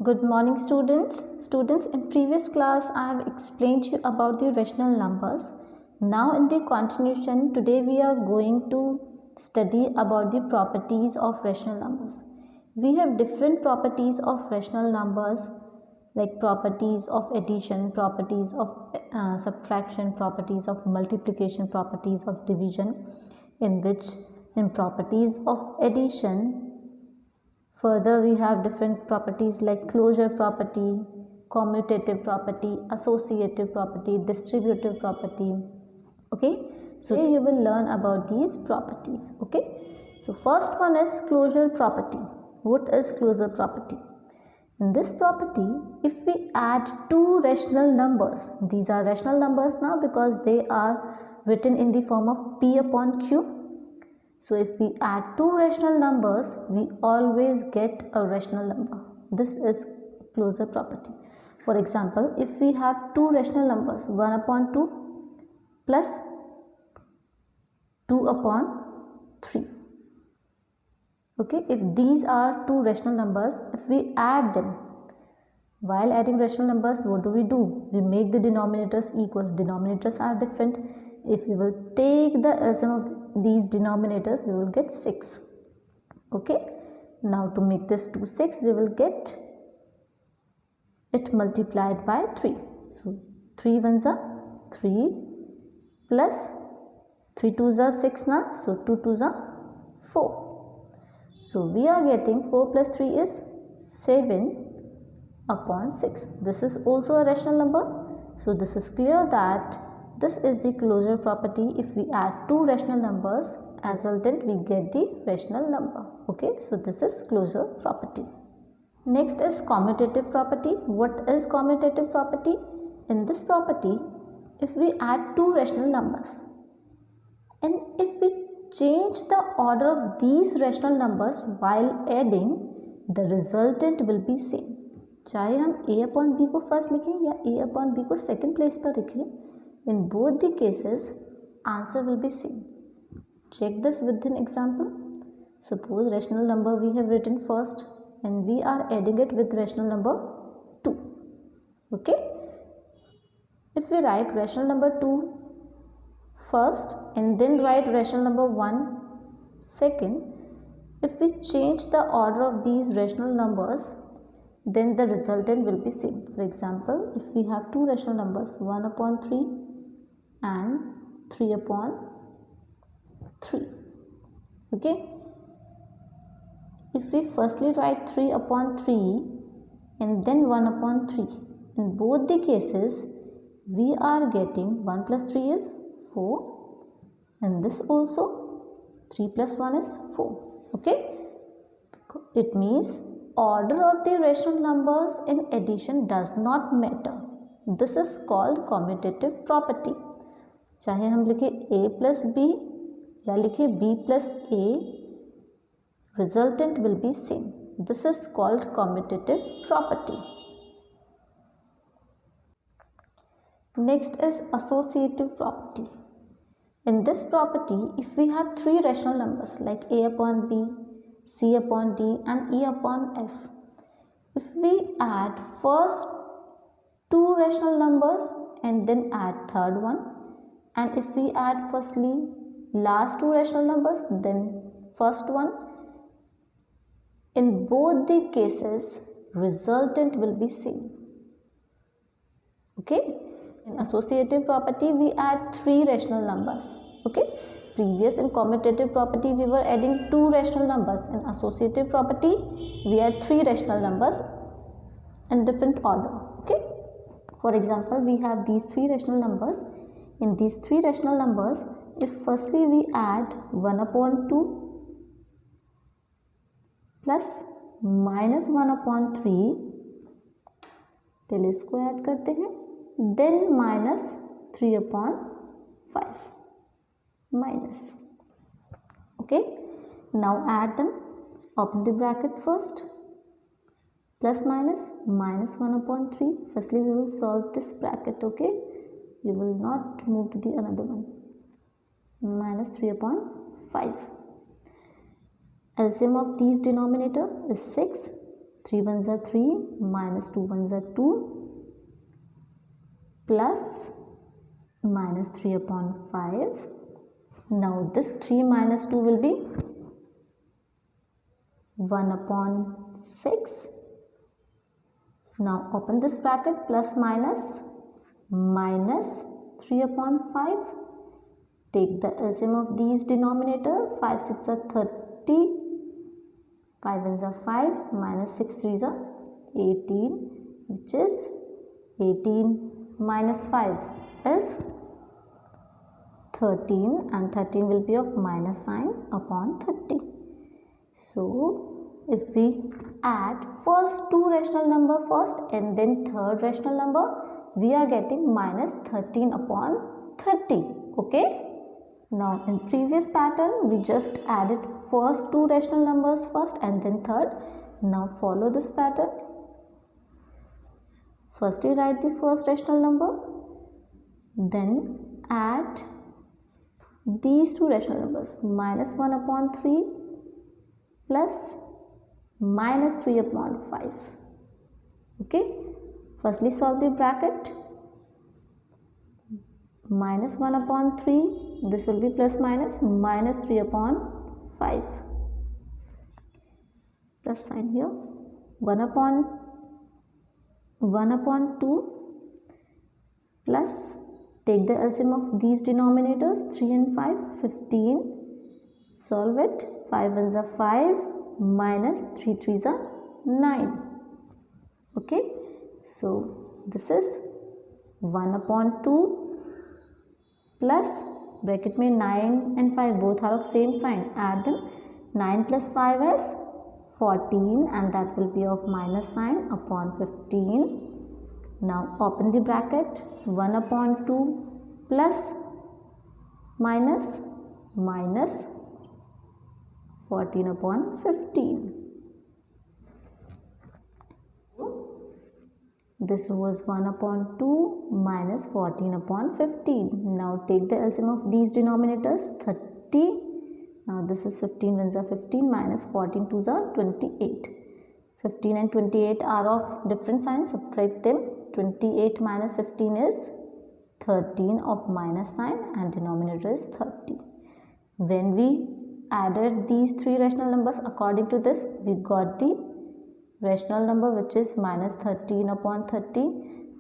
Good morning students. Students, in previous class I have explained to you about the rational numbers. Now in the continuation, today we are going to study about the properties of rational numbers. We have different properties of rational numbers like properties of addition, properties of subtraction, properties of multiplication, properties of division, in properties of addition further, we have different properties like closure property, commutative property, associative property, distributive property. Okay, so here you will learn about these properties. Okay, so first one is closure property. What is closure property? In this property, if we add two rational numbers, these are rational numbers now because they are written in the form of P upon Q. So if we add two rational numbers, we always get a rational number. This is closure property. For example, if we have two rational numbers, 1 upon 2 plus 2 upon 3. Okay, if these are two rational numbers, if we add them, while adding rational numbers, what do? We make the denominators equal. Denominators are different. If we will take the LCM of these denominators, we will get 6. Okay, now to make this to 6, we will get it multiplied by 3. So 3 ones are 3 plus 3 twos are 6 now, so 2 twos are 4. So we are getting 4 plus 3 is 7 upon 6. This is also a rational number. So this is clear that this is the closure property. If we add two rational numbers, as a result we get the rational number. Okay, so this is closure property. Next is commutative property. What is commutative property? In this property, if we add two rational numbers and if we change the order of these rational numbers while adding, the resultant will be same. चाहे हम a upon b को first लिखें या a upon b को second place पर लिखें, in both the cases answer will be same. Check this with an example. Suppose rational number we have written first and we are adding it with rational number 2. Okay, if we write rational number 2 first and then write rational number 1 second, if we change the order of these rational numbers, then the resultant will be same. For example, if we have two rational numbers, 1 upon 3 and 3 upon 3. Okay, if we firstly write 3 upon 3 and then 1 upon 3, in both the cases we are getting 1 plus 3 is 4 and this also 3 plus 1 is 4. Okay, it means order of the rational numbers in addition does not matter. This is called commutative property. चाहे हम लिखे a plus b या लिखे b plus a, resultant will be same. This is called commutative property. Next is associative property. In this property, if we have three rational numbers like a upon b, c upon d and e upon f, if we add first two rational numbers and then add third one, and if we add firstly last two rational numbers then first one, in both the cases resultant will be same. Okay, in associative property we add three rational numbers. Okay, previous in commutative property we were adding two rational numbers. In associative property we add three rational numbers in different order. Okay, for example, we have these three rational numbers. In these three rational numbers, if firstly we add 1 upon 2 plus minus 1 upon 3, पहले इसको add करते हैं, then minus 3 upon 5 minus. Okay, now add them. Open the bracket first. Plus minus 1 upon 3. Firstly we will solve this bracket. Okay, you will not move to the another one. Minus 3 upon 5. LCM of these denominator is 6. 3 ones are 3, minus 2 ones are 2, plus minus 3 upon 5. Now this 3 minus 2 will be 1 upon 6. Now open this bracket, plus minus 3 upon 5. Take the LCM of these denominator. 5 6 are 30. 5 ones are 5, minus 6 3s are 18, which is 18 minus 5 is 13, and 13 will be of minus sign upon 30. So if we add first two rational number first and then third rational number, we are getting minus 13 upon 30. Okay. Now in previous pattern we just added first two rational numbers first and then third. Now follow this pattern. Firstly write the first rational number, then add these two rational numbers, minus 1 upon 3 plus minus 3 upon 5. Okay. Firstly solve the bracket. Minus 1 upon 3, this will be plus minus 3 upon 5. Plus sign here. 1 upon 2 plus, take the LCM of these denominators, 3 and 5, 15. Solve it. 5 ones are 5, minus 3 3s are 9. Okay. So this is 1 upon 2 plus, bracket में 9 and 5 both are of same sign, add them. 9 plus 5 is 14 and that will be of minus sign upon 15. Now open the bracket. 1 upon 2 plus minus 14 upon 15. This was 1 upon 2 minus 14 upon 15. Now take the LCM of these denominators, 30. Now this is 15 ones are 15, minus 14 twos are 28. 15 and 28 are of different signs, subtract them. 28 minus 15 is 13 of minus sign and denominator is 30. When we added these three rational numbers according to this, we got the rational number which is minus 13 upon 30,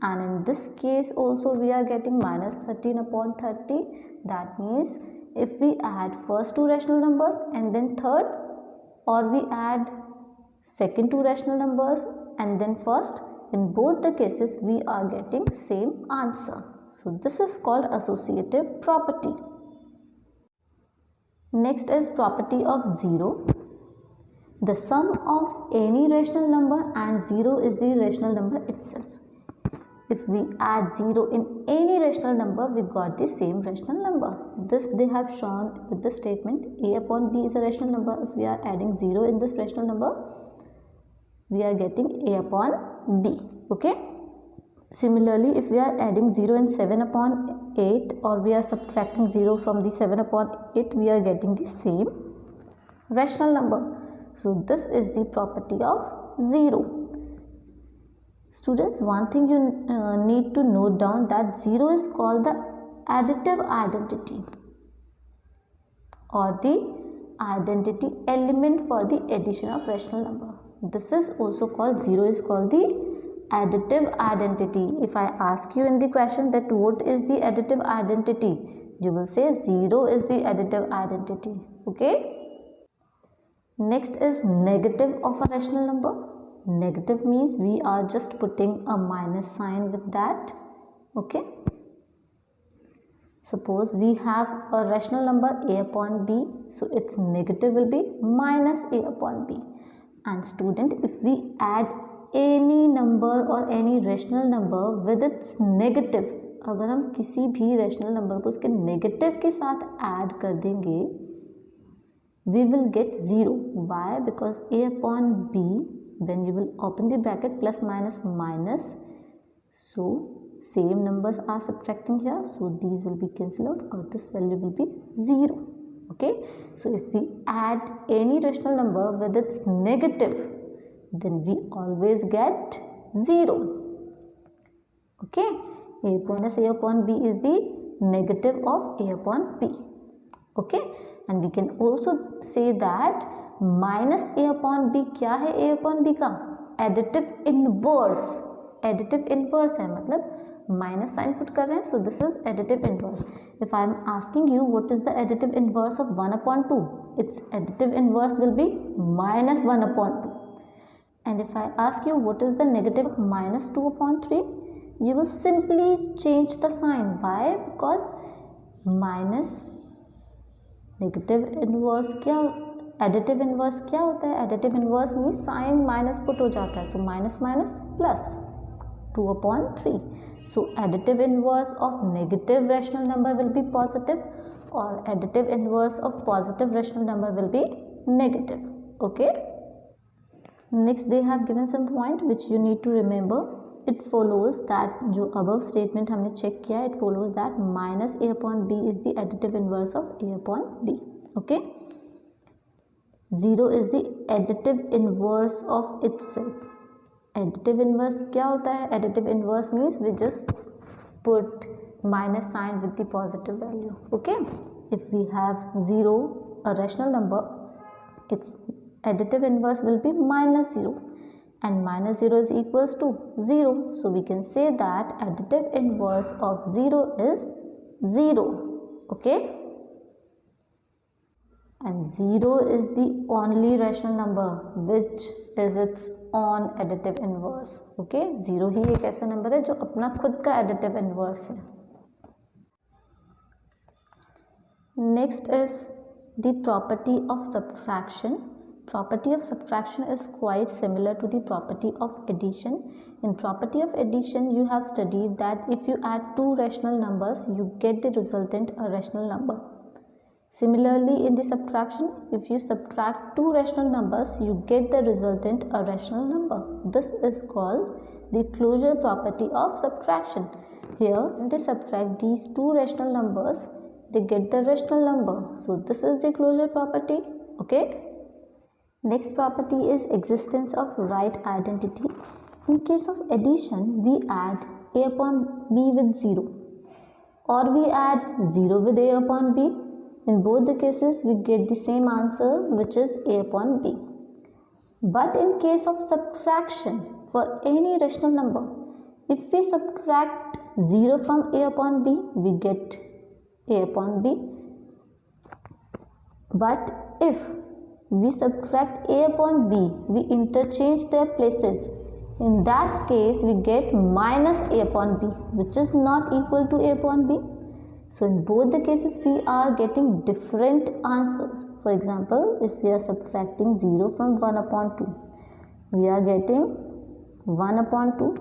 and in this case also we are getting minus 13 upon 30. That means if we add first two rational numbers and then third, or we add second two rational numbers and then first, in both the cases we are getting same answer. So this is called associative property. Next is property of 0. The sum of any rational number and 0 is the rational number itself. If we add 0 in any rational number, we got the same rational number. This they have shown with the statement a upon b is a rational number. If we are adding 0 in this rational number, we are getting a upon b. Okay. Similarly, if we are adding 0 in 7 upon 8 or we are subtracting 0 from the 7 upon 8, we are getting the same rational number. So this is the property of 0. Students, one thing you need to note down that 0 is called the additive identity or the identity element for the addition of rational number. This is also called 0 is called the additive identity. If I ask you in the question that what is the additive identity, you will say 0 is the additive identity. Okay. Next is negative of a rational number. Negative means we are just putting a minus sign with that. Okay. Suppose we have a rational number a upon b, so its negative will be minus a upon b. And student, if we add any number or any rational number with its negative, अगर हम किसी भी rational number को उसके negative के साथ add कर देंगे, we will get 0. Why? Because a upon b, when you will open the bracket, plus minus minus, so same numbers are subtracting here, so these will be cancelled out or this value will be 0. Okay, so if we add any rational number with its negative, then we always get 0. Okay, a minus a upon b is the negative of a upon b. Okay, and we can also say that minus a upon b क्या है a upon b का? Additive inverse. Additive inverse है, मतलब minus sign put कर रहे हैं, so this is additive inverse. If I am asking you what is the additive inverse of 1/2, it's additive inverse will be -1/2. And if I ask you what is the negative of -2/3, you will simply change the sign. Why? Because minus negative inverse क्या, additive inverse क्या होता है? Additive inverse means sign minus put हो जाता है, so minus minus plus 2/3. So additive inverse of negative rational number will be positive, or additive inverse of positive rational number will be negative. Okay. Next they have given some point which you need to remember. It follows that जो above statement हमने check किया, it follows that minus a upon b is the additive inverse of a upon b. Okay. 0 is the additive inverse of itself. Additive inverse क्या होता है? Additive inverse means we just put minus sign with the positive value. Okay. If we have 0, a rational number, its additive inverse will be -0. And -0 is equals to 0. So we can say that additive inverse of 0 is 0. Okay. And 0 is the only rational number which is its own additive inverse. Okay. 0 ही एक ऐसा number है जो अपना खुद का additive inverse है. Next is the property of subtraction. Property of subtraction is quite similar to the property of addition. In property of addition, you have studied that if you add two rational numbers, you get the resultant a rational number. Similarly, in the subtraction, if you subtract two rational numbers, you get the resultant a rational number. This is called the closure property of subtraction. Here, when they subtract these two rational numbers, they get the rational number. So, this is the closure property. Okay. Next property is existence of right identity. In case of addition, we add a upon b with 0, or we add 0 with a upon b. In both the cases, we get the same answer, which is a upon b. But in case of subtraction, for any rational number, if we subtract 0 from a upon b, we get a upon b. But if we subtract a upon b, we interchange their places. In that case, we get minus a upon b, which is not equal to a upon b. So in both the cases, we are getting different answers. For example, if we are subtracting 0 from 1/2, we are getting 1/2.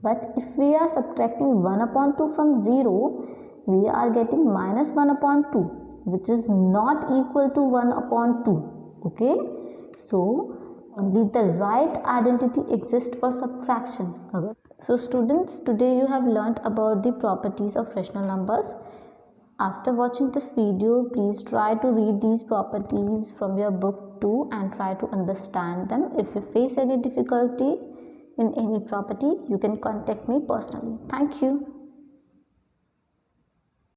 But if we are subtracting 1/2 from 0, we are getting -1/2, which is not equal to 1/2. Okay. So only the right identity exists for subtraction. So students, today you have learnt about the properties of rational numbers. After watching this video, please try to read these properties from your book too and try to understand them. If you face any difficulty in any property, you can contact me personally. Thank you.